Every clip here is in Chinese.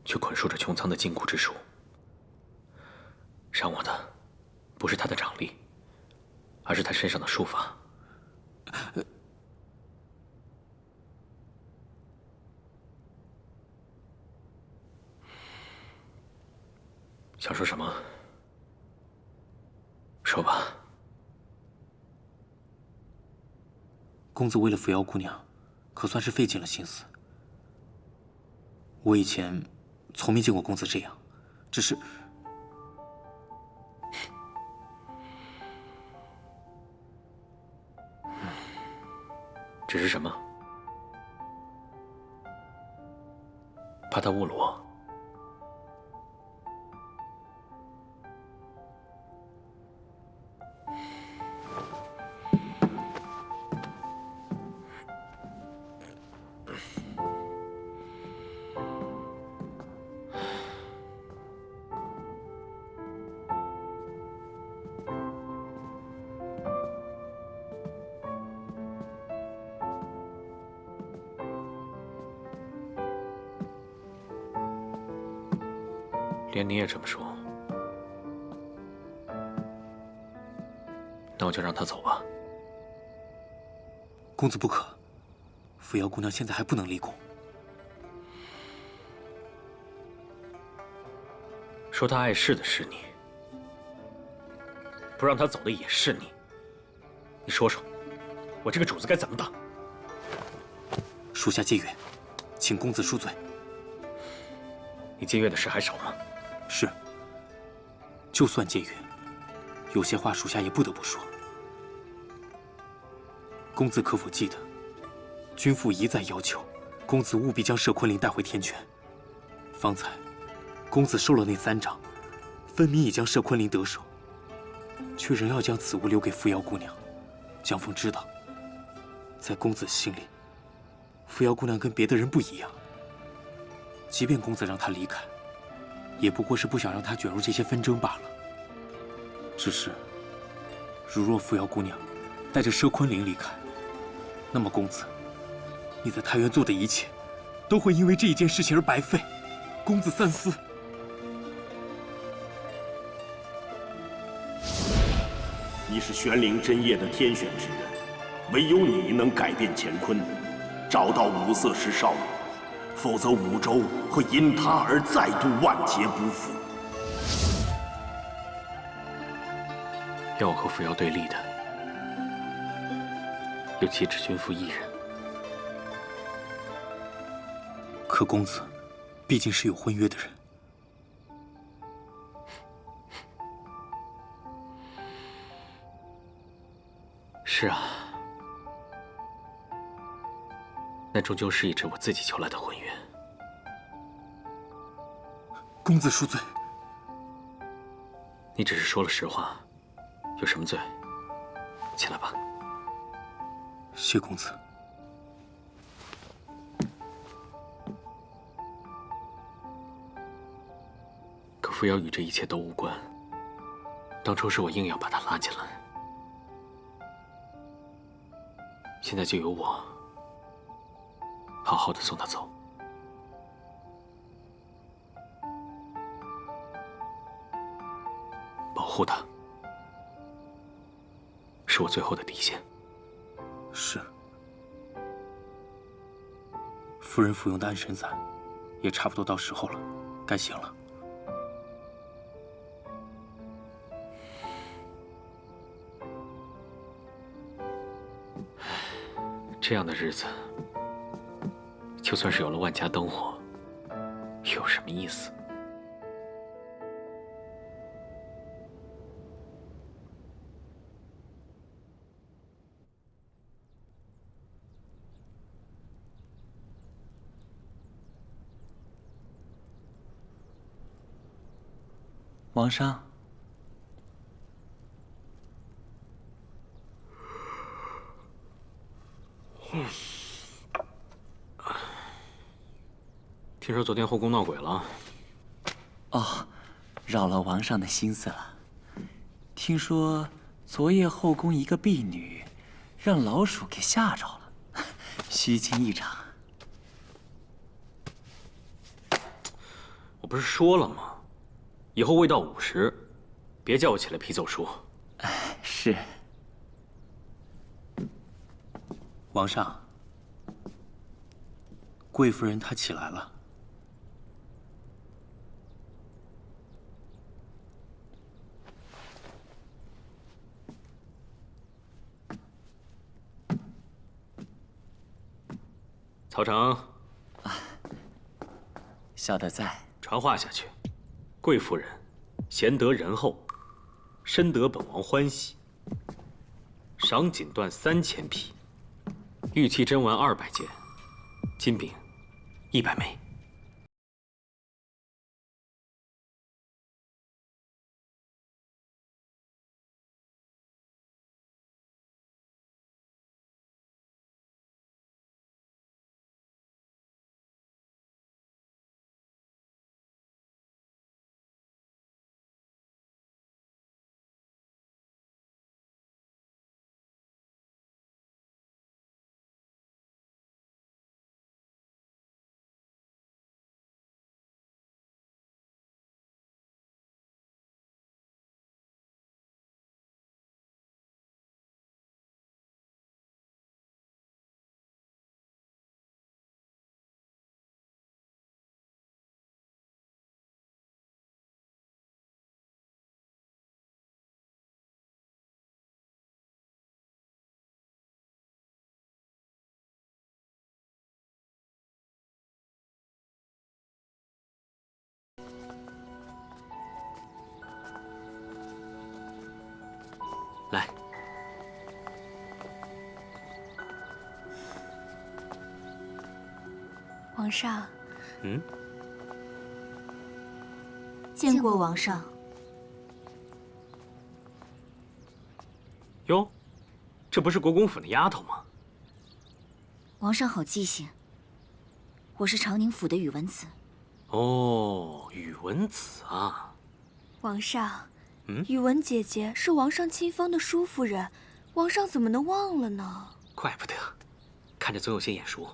却捆束着穹苍的禁锢之术。伤我的不是他的掌力，而是他身上的术法。想说什么？说吧。公子为了扶摇姑娘，可算是费尽了心思。我以前从没见过公子这样，只是……只是什么？怕他侮辱我？连你也这么说，那我就让他走吧。公子不可，扶摇姑娘现在还不能立功。说他碍事的是你，不让他走的也是你。你说说，我这个主子该怎么当？属下借阅，请公子恕罪。你借阅的事还少吗？是。就算借阅，有些话属下也不得不说。公子可否记得，君父一再要求公子务必将佘昆凌带回天泉。方才，公子收了那3掌，分明已将佘昆凌得手，却仍要将此物留给扶摇姑娘。江枫知道，在公子心里，扶摇姑娘跟别的人不一样。即便公子让她离开，也不过是不想让她卷入这些纷争罢了。只是，如若扶摇姑娘带着佘昆凌离开，那么公子，你在太原做的一切，都会因为这一件事情而白费。公子三思。你是玄灵真业的天选之人，唯有你能改变乾坤，找到五色石少女，否则五州会因他而再度万劫不复。要我和扶摇对立的，有岂止君父一人？可公子，毕竟是有婚约的人。是啊，那终究是一纸我自己求来的婚约。公子恕罪。你只是说了实话，有什么罪？起来吧。谢公子。可扶摇与这一切都无关。当初是我硬要把他拉进来，现在就由我好好的送他走。保护他，是我最后的底线。是。夫人服用的安神散，也差不多到时候了，该醒了。这样的日子，就算是有了万家灯火，有什么意思？王上，听说昨天后宫闹鬼了。哦，扰了王上的心思了。听说昨夜后宫一个婢女，让老鼠给吓着了，虚惊一场。我不是说了吗？以后未到50，别叫我起来批奏书。是。王上，贵夫人她起来了。曹成，小的在。传话下去，贵夫人贤德仁厚，深得本王欢喜。赏锦缎3000匹，玉器珍玩200件，金饼100枚。来，皇上。见过王上。哟，这不是国公府那丫头吗？王上好记性。我是长宁府的宇文子。哦，宇文子啊。皇上，宇文姐姐是王上亲封的淑夫人，王上怎么能忘了呢？怪不得，看着总有些眼熟。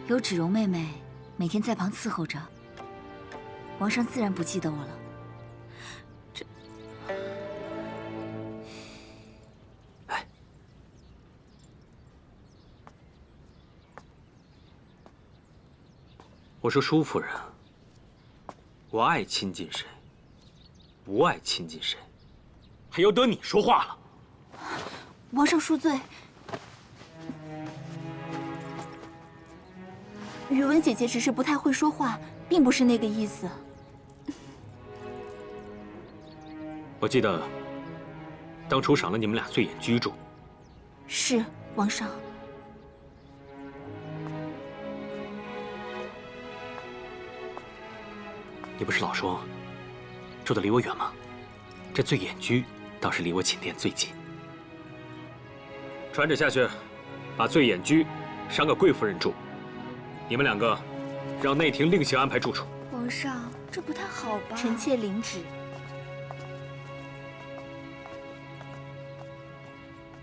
有芷蓉妹妹每天在旁伺候着，王上自然不记得我了。来，我说舒夫人，我爱亲近谁，不爱亲近谁，还由得你说话了？王上恕罪。宇文姐姐只是不太会说话，并不是那个意思。我记得当初赏了你们俩醉眼居住。是，王上。你不是老说住得离我远吗？这醉眼居倒是离我寝殿最近。传旨下去，把醉眼居赏给贵夫人住。你们两个让内廷另行安排住处。皇上，这不太好吧？臣妾领旨。